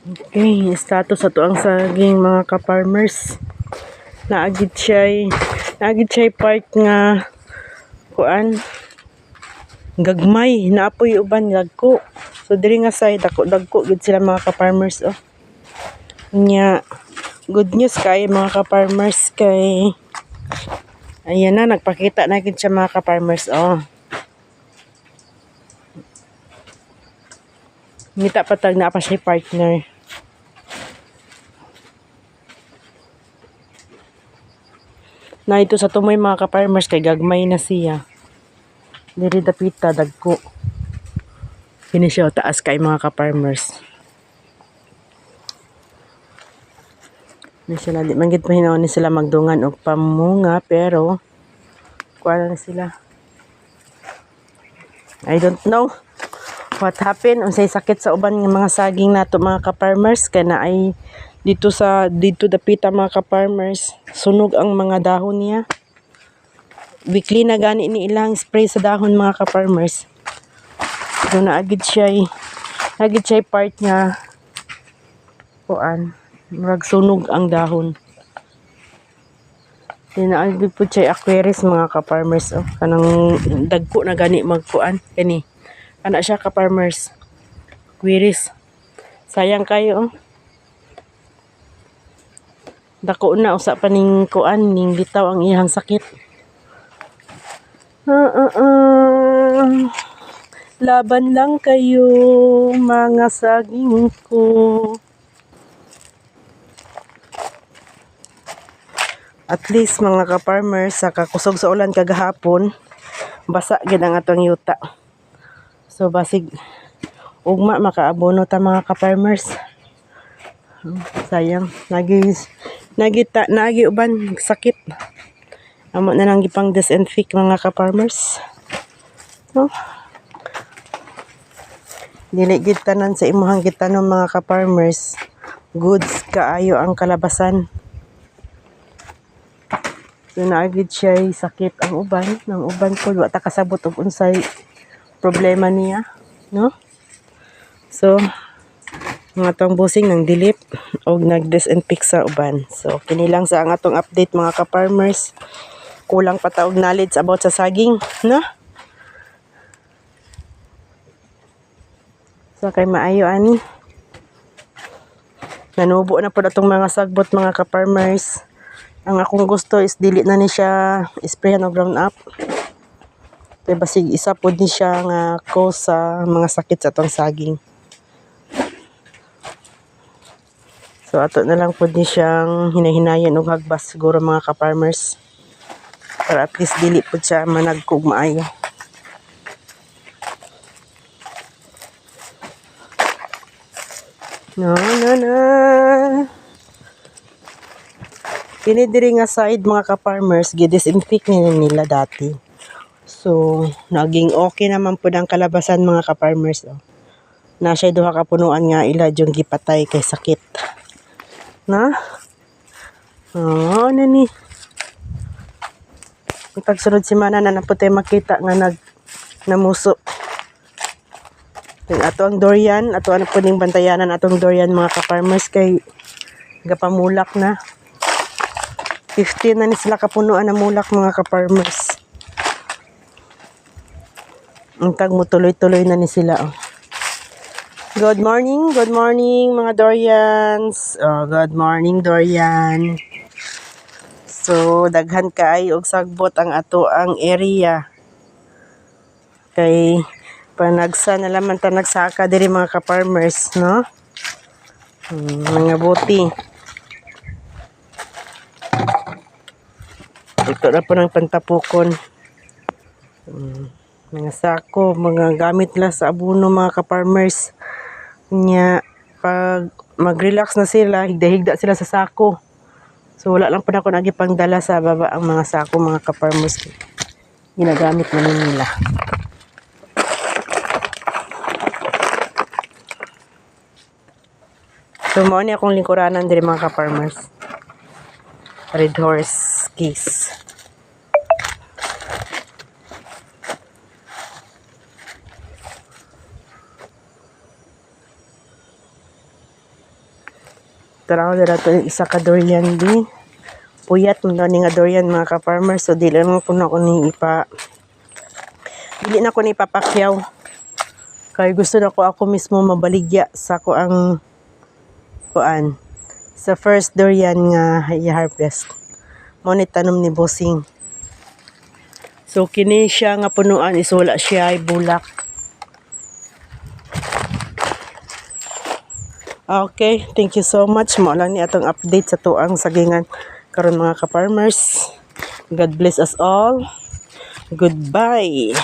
Okay, status ato ang saging mga ka-farmers. Naagid siya part nga kuan gagmay naapoy uban dagko. So diri nga side dagko gid sila mga ka-farmers oh. Nya good news kay mga ka-farmers kay ayan na nagpakita na gid siya mga ka-farmers oh. Ngita patag na pa siya partner. Na ito sa tumoy mga ka-farmers kay gagmay na siya. Diri dapita dagko. Kini siya taas kay mga ka-farmers. Ni sila di man gid pahinahon ni sila magdungan og pamunga pero kuan na sila. I don't know what happened unsay sakit sa uban nga mga saging nato mga ka-farmers kay na ay dito dapita mga ka-farmers sunog ang mga dahon niya. Weekly na gani ni ilang spray sa dahon mga ka-farmers. So naagid siya part niya kuan murag sunog ang dahon. Naagid po siya aquarius mga ka-farmers oh. Kanang dagko na gani magkuan kani. Ana siya ka-farmers. Aquarius. Sayang kayo oh. Dako na usa pa ning kuan ning bitaw ang iyang sakit. Laban lang kayo mga saging ko. At least mga ka-farmers sa kakusog sa ulan kagahapon basa gid ang atong yuta. So basig ugma makaabono ta mga ka-farmers. Sayang nagi uban sakit. Amo na lang gipang disinfect mga ka-farmers. No? Dili gid tanan sa imuhang gitanom mga ka-farmers. Goods kaayo ang kalabasan. So naagid siya sakit ang uban. Nang uban po wa ta kasabot og unsay problema niya, no? So mga tong busing nang dilip og nag-disinfect sa uban. So kini lang sa ang atong update mga ka-farmers. Kulang pa ta og knowledge about sa saging, no? So kay maayo ani. Nanubo na pud atong mga sagbot mga ka-farmers. Ang akong gusto is dili na ni siya sprayan og ground up. Kay basig isa pud ni siya nga cause sa mga sakit sa atong saging. So ato na lang pud ni siyang hinahinayan og hagbas siguro mga ka-farmers. Para at least dili pud siya managkog maayo. No. Kini diri nga side mga ka-farmers gidisinfect nila dati. So naging okay naman pud ang kalabasan mga ka-farmers oh. Na siya duha ka punuan nga ila yung gipatay kay sakit. Na? Oh, nani. Pagsunod semana na napud tay makita nga namuso. Ato ang durian, ato ano po ning bantayanan atong durian mga ka-farmers kay gapamulak na. 15 na ni sila kapunuan na mulak mga ka-farmers. Ang tag mo tuloy-tuloy na ni sila oh. Good morning mga durians. Oh, good morning durian. So daghan kay og sagbot ang ato ang area. Kay panagsa na laman ta nagsaka diri mga ka-farmers, no? Mga buti. Ito na po ng pantapukon. Mga sako, mga gamit nila sa abuno mga ka-farmers. Nya pag mag-relax na sila, higda-higda sila sa sako. So wala lang po na ako nagipangdala sa baba ang mga sako mga ka-farmers. Ginagamit na nila. So mao ni akong lingkuranan diri mga ka-farmers. Red Horse Keys. Taraw na nato yung isa ka durian din. Puyat mo daw ni nga durian mga ka-farmer. So dili lang po na ako ni dili na ko ni papakyaw. Kaya gusto na ko ako mismo mabaligya sa ko ang kuan. Sa first durian nga i-harvest. Mo ni tanom ni Bossing. So kini siya nga punuan is wala siya ay bulak. Okay, thank you so much. Mo lang ni atong update sa tuang sagingan karon mga ka-farmers. God bless us all. Goodbye.